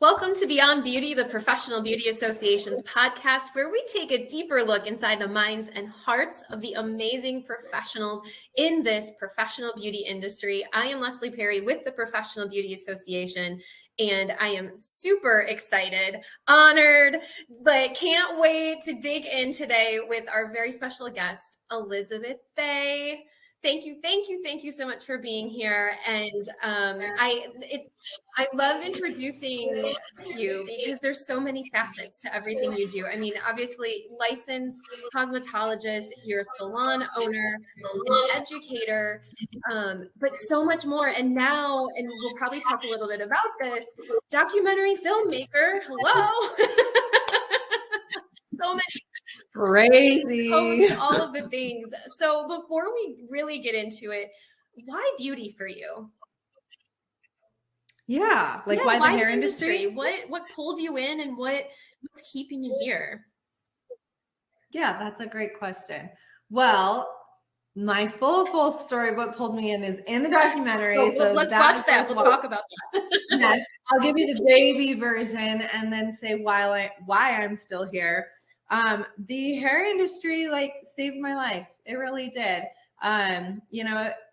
Welcome to Beyond Beauty, the Professional Beauty Association's podcast, where we take a deeper look inside the minds and hearts of the amazing professionals in this professional beauty industry. I am Leslie Perry with the Professional Beauty Association, and I am super excited, honored, but can't wait to dig in today with our very special guest, Elizabeth Faye. Thank you so much for being here. And I love introducing you because there's so many facets to everything you do. I mean, obviously, licensed cosmetologist, you're a salon owner, an educator, but so much more. And now, and we'll probably talk a little bit about this, documentary filmmaker. Hello. So many. Crazy. Coach, all of the things. So before we really get into it, why beauty for you? Yeah, why the hair industry? What pulled you in, and what's keeping you here? Yeah, that's a great question. Well, my full story of what pulled me in is in the documentary. So let's watch that. We'll talk about that. Yes, I'll give you the baby version and then say why I'm still here. The hair industry saved my life. It really did.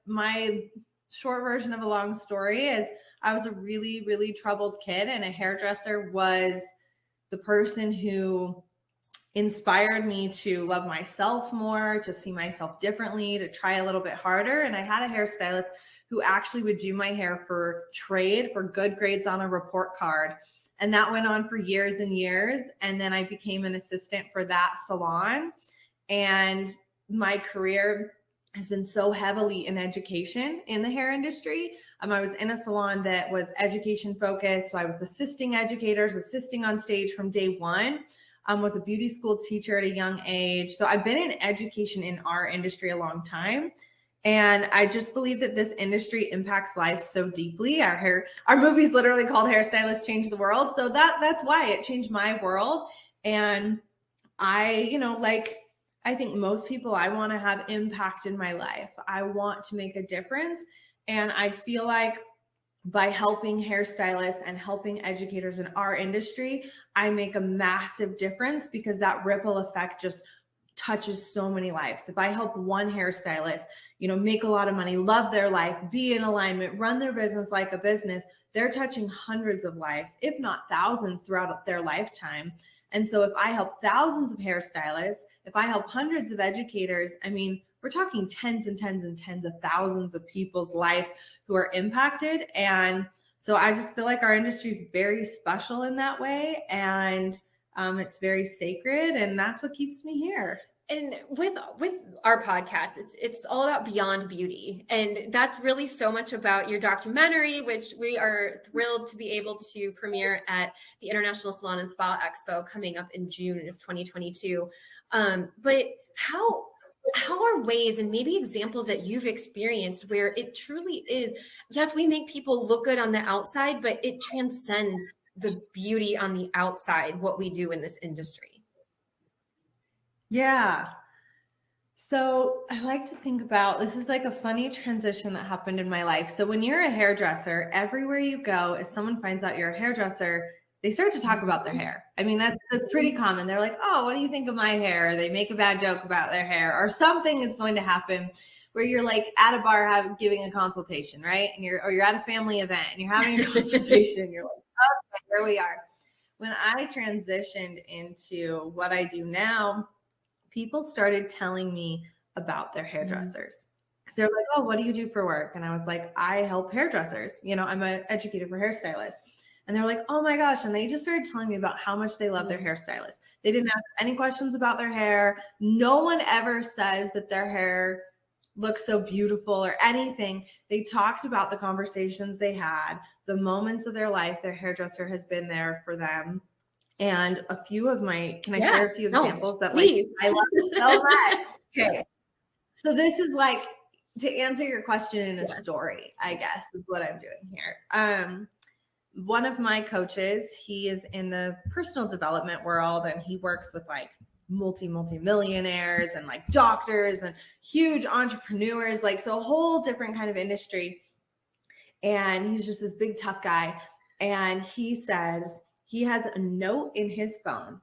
My short version of a long story is I was a really, really troubled kid, and a hairdresser was the person who inspired me to love myself more, to see myself differently, to try a little bit harder. And I had a hairstylist who actually would do my hair for trade for good grades on a report card. And that went on for years and years. And then I became an assistant for that salon. And my career has been so heavily in education in the hair industry. I was in a salon that was education focused. So I was assisting educators, assisting on stage from day one. Was a beauty school teacher at a young age. So I've been in education in our industry a long time. And I just believe that this industry impacts lives so deeply. Our movie's literally called Hairstylists Change the World. So that's why it changed my world. And I think most people, I want to have impact in my life. I want to make a difference. And I feel like by helping hairstylists and helping educators in our industry, I make a massive difference because that ripple effect just touches so many lives. If I help one hairstylist, make a lot of money, love their life, be in alignment, run their business like a business, they're touching hundreds of lives, if not thousands throughout their lifetime. And so if I help thousands of hairstylists, if I help hundreds of educators, we're talking tens and tens and tens of thousands of people's lives who are impacted. And so I just feel like our industry is very special in that way. And it's very sacred, and that's what keeps me here. And with our podcast, it's all about Beyond Beauty. And that's really so much about your documentary, which we are thrilled to be able to premiere at the International Salon and Spa Expo coming up in June of 2022. But how are ways and maybe examples that you've experienced where it truly is, yes, we make people look good on the outside, but it transcends the beauty on the outside, what we do in this industry? Yeah. So I like to think about, this is like a funny transition that happened in my life. So when you're a hairdresser, everywhere you go, if someone finds out you're a hairdresser, they start to talk about their hair. That's pretty common. They're like, oh, what do you think of my hair? Or they make a bad joke about their hair, or something is going to happen where you're at a bar giving a consultation, right? And you're at a family event and you're having a consultation. You're like, okay, here we are. When I transitioned into what I do now, people started telling me about their hairdressers. Because they're like, oh, what do you do for work? And I was like, I help hairdressers. I'm an educator for hairstylists. And they're like, oh my gosh. And they just started telling me about how much they love their hairstylist. They didn't ask any questions about their hair. No one ever says that their hair looks so beautiful or anything. They talked about the conversations they had, the moments of their life their hairdresser has been there for them. And a few of my, can I share a few examples that please. I love it so much? Okay. So this is to answer your question in a story, I guess, is what I'm doing here. One of my coaches, he is in the personal development world, and he works with multi-millionaires and doctors and huge entrepreneurs, so a whole different kind of industry. And he's just this big, tough guy. And he says he has a note in his phone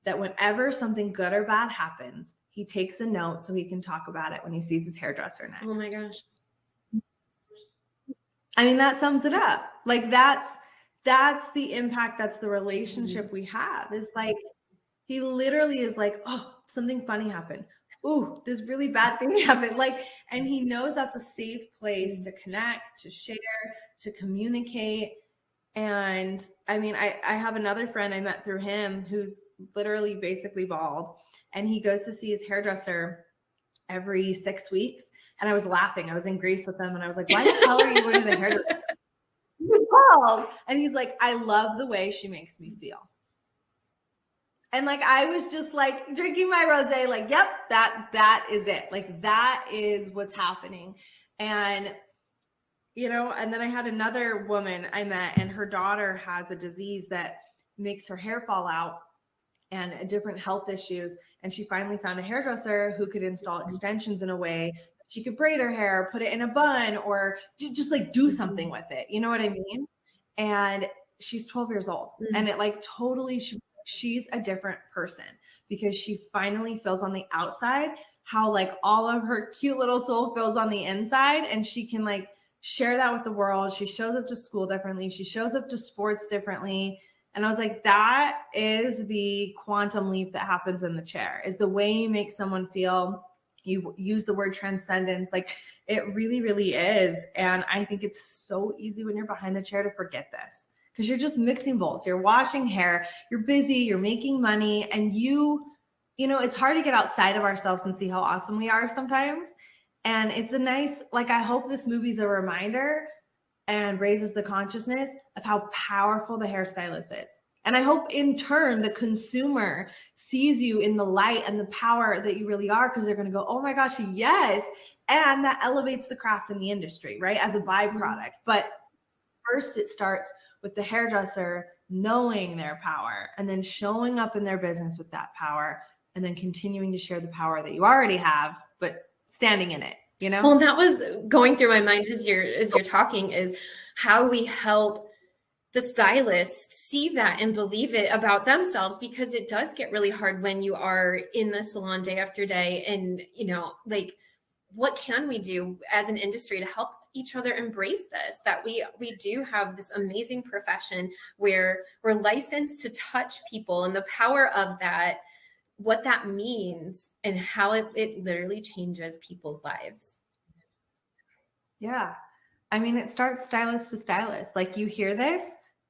that whenever something good or bad happens, he takes a note so he can talk about it when he sees his hairdresser next. Oh my gosh. I mean, that sums it up. Like that's the impact. That's the relationship we have. Is like, he literally is like, oh, something funny happened. Ooh, this really bad thing happened. Like, and he knows that's a safe place to connect, to share, to communicate. And I mean, I have another friend I met through him who's literally basically bald, and he goes to see his hairdresser every 6 weeks. And I was laughing. I was in Greece with him, and I was like, why the hell are you going to the hairdresser? You're bald. And he's like, I love the way she makes me feel. And like, I was just like drinking my rosé, like, yep, that is it. Like, that is what's happening. And, you know, and then I had another woman I met, and her daughter has a disease that makes her hair fall out and different health issues. And she finally found a hairdresser who could install extensions in a way she could braid her hair, put it in a bun, or just like do something with it. You know what I mean? And she's 12 years old. And it like totally, she's a different person because she finally feels on the outside how like all of her cute little soul feels on the inside. And she can like share that with the world. She shows up to school differently. She shows up to sports differently. And I was like, that is the quantum leap that happens in the chair, is the way you make someone feel. You use the word transcendence. Like, it really, really is. And I think it's so easy when you're behind the chair to forget this, because you're just mixing bowls. You're washing hair. You're busy. You're making money. And you know, it's hard to get outside of ourselves and see how awesome we are sometimes. And it's a nice, like, I hope this movie's a reminder and raises the consciousness of how powerful the hairstylist is. And I hope in turn the consumer sees you in the light and the power that you really are, because they're going to go, oh my gosh, yes. And that elevates the craft in the industry, right? As a byproduct. But first it starts with the hairdresser knowing their power and then showing up in their business with that power, and then continuing to share the power that you already have, but standing in it, you know? Well, that was going through my mind as you're talking, is how we help the stylist see that and believe it about themselves, because it does get really hard when you are in the salon day after day. And, you know, like, what can we do as an industry to help each other embrace this, that we do have this amazing profession where we're licensed to touch people, and the power of that, what that means, and how it literally changes people's lives. Yeah. I mean, it starts stylist to stylist. Like, you hear this,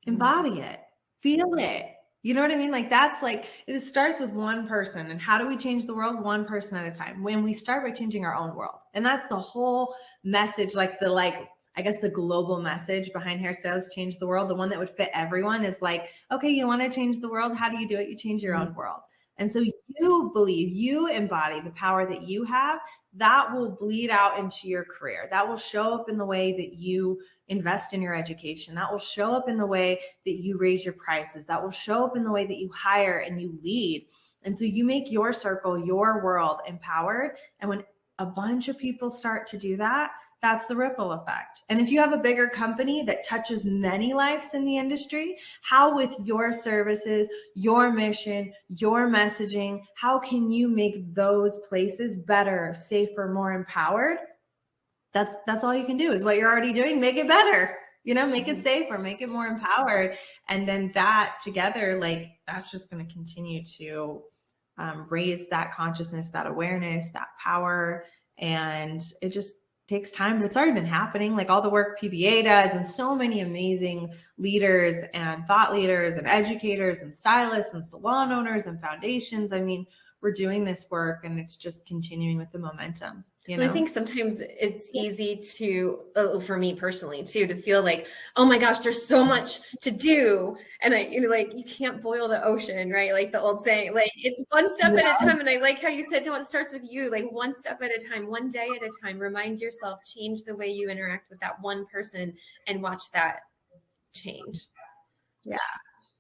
embody it, feel it. You know what I mean? Like, that's like, it starts with one person. And how do we change the world? One person at a time. When we start by changing our own world. And that's the whole message, like I guess the global message behind Hairstylists Change the World, the one that would fit everyone, is like, okay, you want to change the world? How do you do it? You change your own world. And so you believe, you embody the power that you have, that will bleed out into your career. That will show up in the way that you invest in your education. That will show up in the way that you raise your prices. That will show up in the way that you hire and you lead. And so you make your circle, your world empowered. And when a bunch of people start to do that, that's the ripple effect. And if you have a bigger company that touches many lives in the industry, how with your services, your mission, your messaging, how can you make those places better, safer, more empowered? That's all you can do, is what you're already doing. Make it better, you know, make it safer, make it more empowered. And then that together, like, that's just going to continue to raise that consciousness, that awareness, that power. And it just takes time, but it's already been happening. Like, all the work PBA does, and so many amazing leaders and thought leaders and educators and stylists and salon owners and foundations. I mean, we're doing this work, and it's just continuing with the momentum. You know? I think sometimes it's easy to, for me personally too, to feel like, oh my gosh, there's so much to do. And like, you can't boil the ocean, right? Like the old saying, like, it's one step at a time. And I like how you said, no, it starts with you, like one step at a time, one day at a time. Remind yourself, change the way you interact with that one person, and watch that change. Yeah.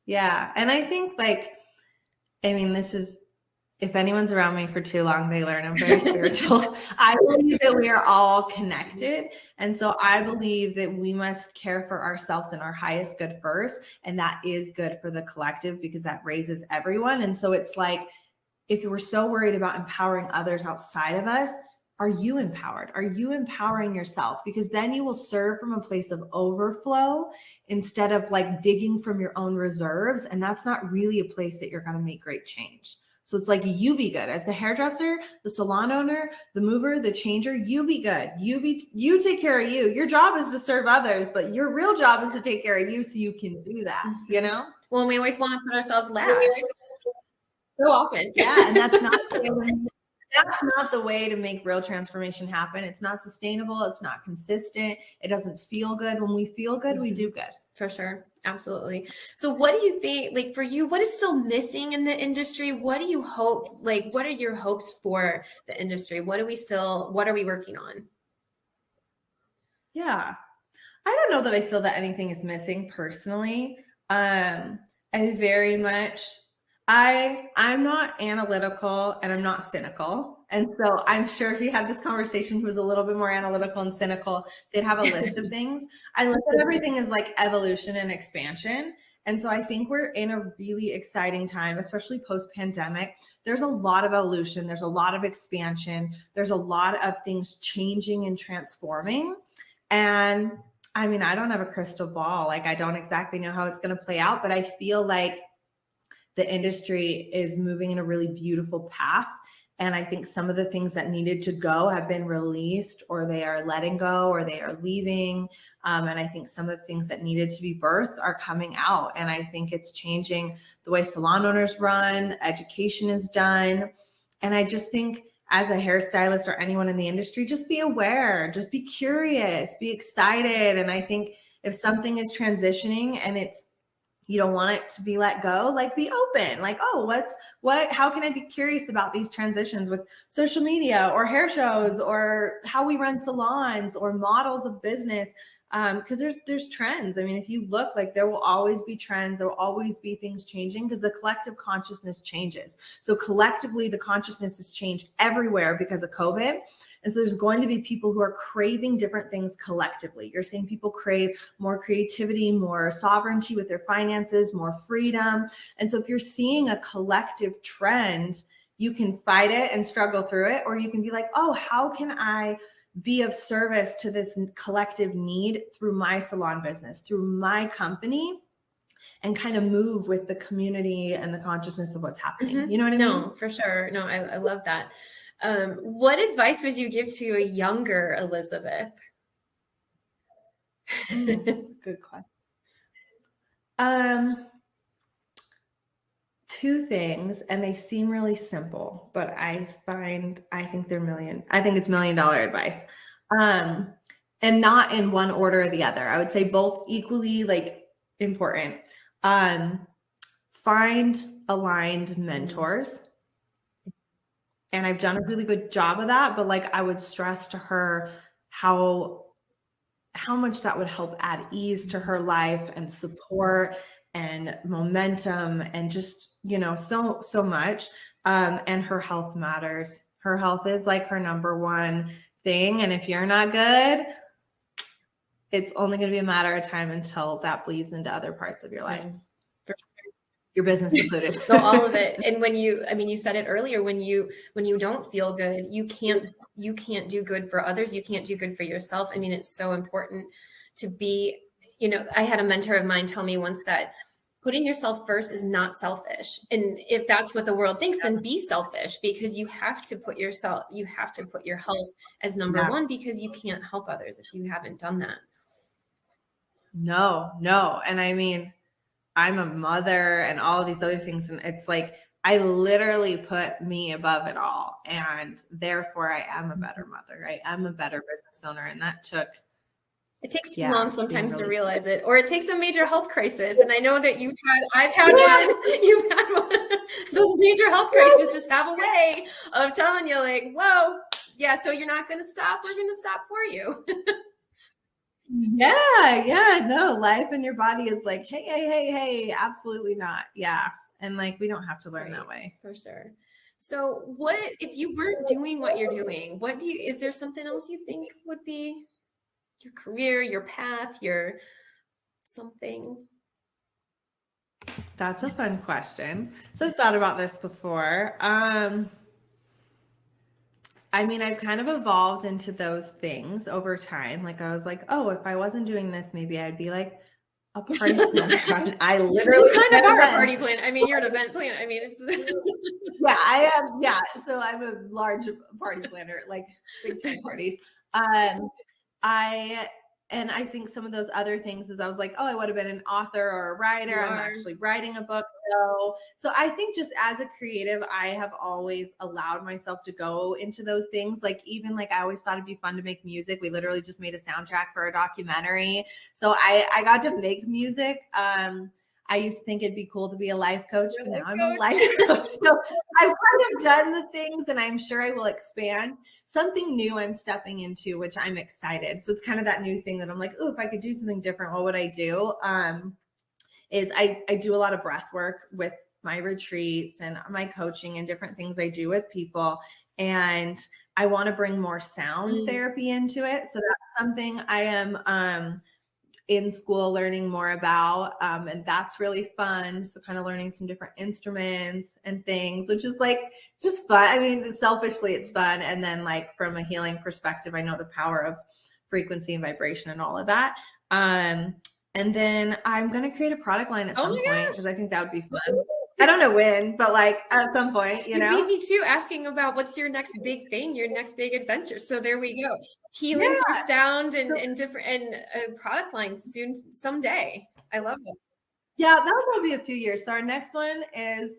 Yeah. And I think, like, I mean, this is if anyone's around me for too long, they learn I'm very spiritual. I believe that we are all connected. And so I believe that we must care for ourselves and our highest good first. And that is good for the collective because that raises everyone. And so it's like, if we're so worried about empowering others outside of us, are you empowered? Are you empowering yourself? Because then you will serve from a place of overflow instead of like digging from your own reserves. And that's not really a place that you're going to make great change. So it's like, you be good as the hairdresser, the salon owner, the mover, the changer, you be good. You take care of you. Your job is to serve others, but your real job is to take care of you so you can do that, you know? Well, we always want to put ourselves last. So often. Yeah. And that's not the way to make real transformation happen. It's not sustainable. It's not consistent. It doesn't feel good. When we feel good, we do good. For sure. Absolutely. So what do you think, like for you, what is still missing in the industry? What do you hope, like, what are your hopes for the industry? What are we working on? Yeah. I don't know that I feel that anything is missing personally. I'm not analytical and I'm not cynical. And so I'm sure if you had this conversation who was a little bit more analytical and cynical, they'd have a list of things. I look at everything as like evolution and expansion. And so I think we're in a really exciting time, especially post-pandemic. There's a lot of evolution. There's a lot of expansion. There's a lot of things changing and transforming. And I mean, I don't have a crystal ball. Like, I don't exactly know how it's going to play out, but I feel like the industry is moving in a really beautiful path. And I think some of the things that needed to go have been released, or they are letting go, or they are leaving. And I think some of the things that needed to be birthed are coming out. And I think it's changing the way salon owners run, education is done. And I just think as a hairstylist or anyone in the industry, just be aware, just be curious, be excited. And I think if something is transitioning and you don't want it to be let go, like, be open, like, oh, how can I be curious about these transitions with social media or hair shows or how we run salons or models of business? Because there's trends. I mean, if you look, like, there will always be trends. There will always be things changing because the collective consciousness changes. So collectively, the consciousness has changed everywhere because of COVID. And so there's going to be people who are craving different things collectively. You're seeing people crave more creativity, more sovereignty with their finances, more freedom. And so if you're seeing a collective trend, you can fight it and struggle through it, or you can be like, oh, how can I be of service to this collective need through my salon business, through my company, and kind of move with the community and the consciousness of what's happening. Mm-hmm. You know what I mean? No, for sure. No, I love that. What advice would you give to a younger Elizabeth? That's a good question. Two things, and they seem really simple, but I think it's $1 million advice. And not in one order or the other. I would say both equally, like, important. Find aligned mentors. And I've done a really good job of that, but, like, I would stress to her how much that would help add ease to her life and support and momentum and just, so much. And her health matters. Her health is like her number one thing. And if you're not good, it's only going to be a matter of time until that bleeds into other parts of your life. Your business included. So all of it. And you said it earlier, when you don't feel good, you can't do good for others. You can't do good for yourself. I mean, it's so important to be, I had a mentor of mine tell me once that putting yourself first is not selfish. And if that's what the world thinks, then be selfish, because you have to put your health as number one, because you can't help others if you haven't done that. No. And I mean, I'm a mother and all of these other things. And it's like, I literally put me above it all. And therefore I am a better mother. I am a better business owner. And it takes too long sometimes to realize it, or it takes a major health crisis. And I know that I've had one, you've had one. Those major health crises just have a way of telling you, like, whoa, yeah, so you're not going to stop. We're going to stop for you. Yeah. No, life in your body is like, hey, absolutely not. Yeah. And, like, we don't have to learn that way. For sure. So what, if you weren't doing what you're doing, is there something else you think would be your career, your path, your something? That's a fun question. So I've thought about this before. I mean, I've kind of evolved into those things over time. Like I was like, oh, if I wasn't doing this, maybe I'd be like a party planner. I literally You kind of are a party planner. I mean, you're an event planner. I mean, it's yeah, I am. Yeah, so I'm a large party planner, like big time parties. I think some of those other things is I was like, oh, I would have been an author or a writer. I'm actually writing a book though. So I think just as a creative, I have always allowed myself to go into those things. Like even like I always thought it'd be fun to make music. We literally just made a soundtrack for a documentary. So I got to make music. I used to think it'd be cool to be a life coach, but now I'm a life coach. So I've kind of done the things and I'm sure I will expand. Something new I'm stepping into, which I'm excited. So it's kind of that new thing that I'm like, oh, if I could do something different, what would I do? Is I do a lot of breath work with my retreats and my coaching and different things I do with people. And I want to bring more sound therapy into it. So that's something I am in school learning more about. And that's really fun. So kind of learning some different instruments and things, which is like just fun. I mean, selfishly, it's fun. And then like from a healing perspective, I know the power of frequency and vibration and all of that. And then I'm going to create a product line at some point because I think that would be fun. I don't know when, but like at some point, you know. beat me too, asking about what's your next big thing, your next big adventure. So there we go. Healing through sound and different and product lines soon, someday. I love it. Yeah, that'll probably be a few years. So our next one is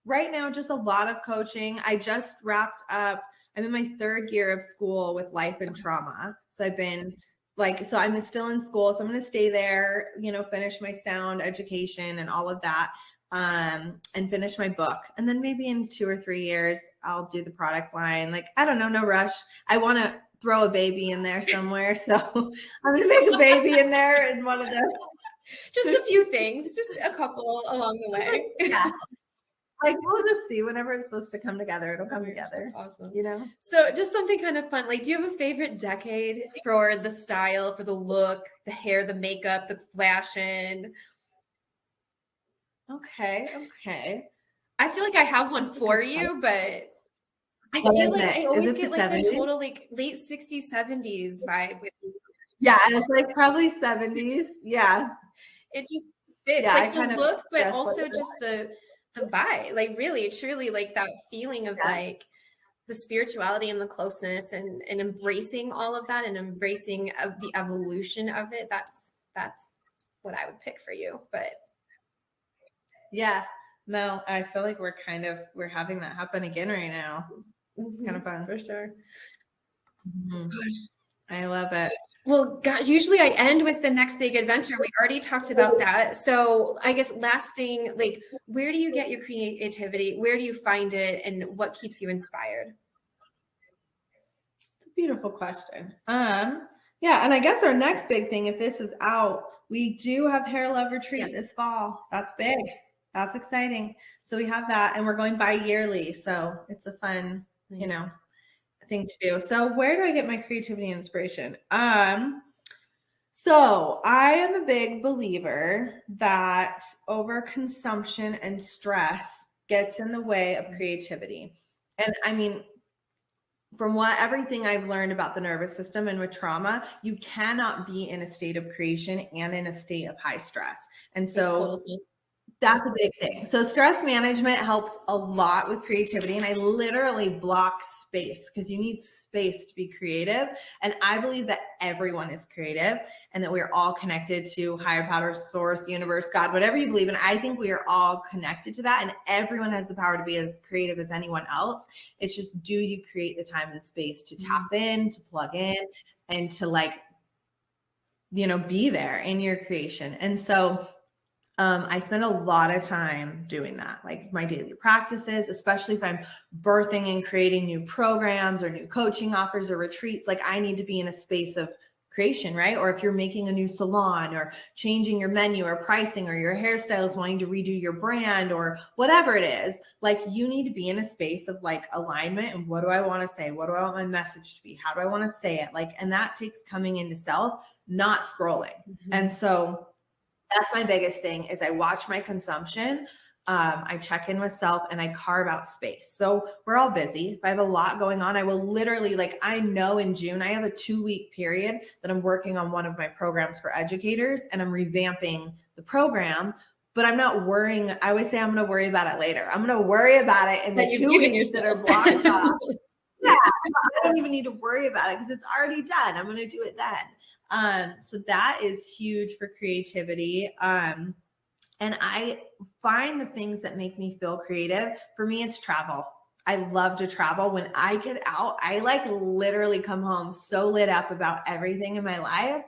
right now just a lot of coaching. I just wrapped up. I'm in my 3rd year of school with life and trauma. So I've been like, so I'm still in school. So I'm going to stay there, you know, finish my sound education and all of that. And finish my book. And then maybe in 2 or 3 years, I'll do the product line. Like, I don't know, no rush. I want to throw a baby in there somewhere. So I'm going to make a baby in there in one of the. Just a few things, just a couple along the way. Yeah. Like, we'll just see whenever it's supposed to come together, it'll come together. That's awesome. You know? So just something kind of fun. Like, do you have a favorite decade for the style, for the look, the hair, the makeup, the fashion? Okay. I feel like I have one for you, but I feel like I always get like the total like late 60s, 70s vibe with you. Yeah, it's like probably 70s. Yeah. It just fits like the look, but also just the vibe. Like really, truly like that feeling of like the spirituality and the closeness and embracing all of that and embracing of the evolution of it. That's what I would pick for you. But yeah, no, I feel like we're having that happen again right now. It's kind of fun. For sure. I love it. Well, gosh, usually I end with the next big adventure. We already talked about that. So I guess last thing, like, where do you get your creativity? Where do you find it? And what keeps you inspired? It's a beautiful question. Yeah, and I guess our next big thing, if this is out, we do have Hair Love Retreat this fall. That's big. That's exciting. So we have that, and we're going bi-yearly. So it's a fun, you know, thing to do. So where do I get my creativity and inspiration? So I am a big believer that overconsumption and stress gets in the way of creativity. And I mean, from everything I've learned about the nervous system and with trauma, you cannot be in a state of creation and in a state of high stress. And so that's a big thing. So stress management helps a lot with creativity. And I literally block space because you need space to be creative. And I believe that everyone is creative and that we're all connected to higher power, source, universe, God, whatever you believe in. I think we are all connected to that. And everyone has the power to be as creative as anyone else. It's just, do you create the time and space to tap in, to plug in, and to like, you know, be there in your creation. And so I spend a lot of time doing that, like my daily practices, especially if I'm birthing and creating new programs or new coaching offers or retreats. Like I need to be in a space of creation, right? Or if you're making a new salon or changing your menu or pricing, or your hairstylist wanting to redo your brand or whatever it is, like you need to be in a space of like alignment. And what do I want to say? What do I want my message to be? How do I want to say it? Like, and that takes coming into self, not scrolling. And so that's my biggest thing is I watch my consumption. I check in with self and I carve out space. So we're all busy. If I have a lot going on, I will literally, like, I know in June, I have a 2-week period that I'm working on one of my programs for educators and I'm revamping the program, but I'm not worrying. I always say I'm going to worry about it later. I'm going to worry about it in the 2 weeks that are blocked off. Yeah, I don't even need to worry about it because it's already done. I'm going to do it then. So that is huge for creativity. And I find the things that make me feel creative. For me, it's travel. I love to travel. When I get out, I like literally come home so lit up about everything in my life.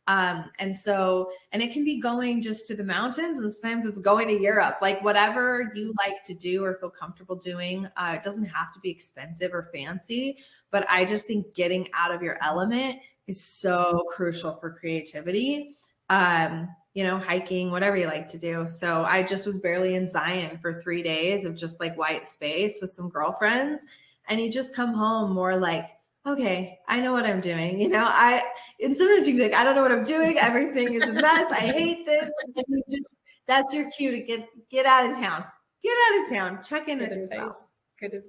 And it can be going just to the mountains, and sometimes it's going to Europe, like whatever you like to do or feel comfortable doing. It doesn't have to be expensive or fancy, but I just think getting out of your element is so crucial for creativity. Hiking, whatever you like to do. So I just was barely in Zion for 3 days of just like white space with some girlfriends. And you just come home more like, okay, I know what I'm doing. And sometimes you can be like, I don't know what I'm doing. Everything is a mess. I hate this. That's your cue to get out of town. Get out of town. Check in with yourself. Good.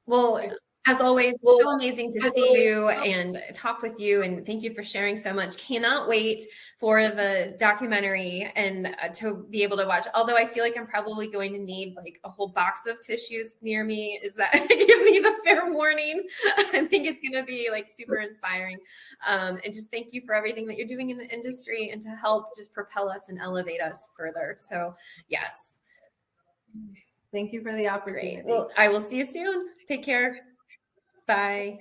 Well, as always, so amazing to see you and talk with you. And thank you for sharing so much. Cannot wait for the documentary and to be able to watch. Although I feel like I'm probably going to need like a whole box of tissues near me. Is that give me the fair warning? I think it's going to be like super inspiring. And just thank you for everything that you're doing in the industry and to help just propel us and elevate us further. So yes. Thank you for the opportunity. Great. Well, I will see you soon. Take care. Bye.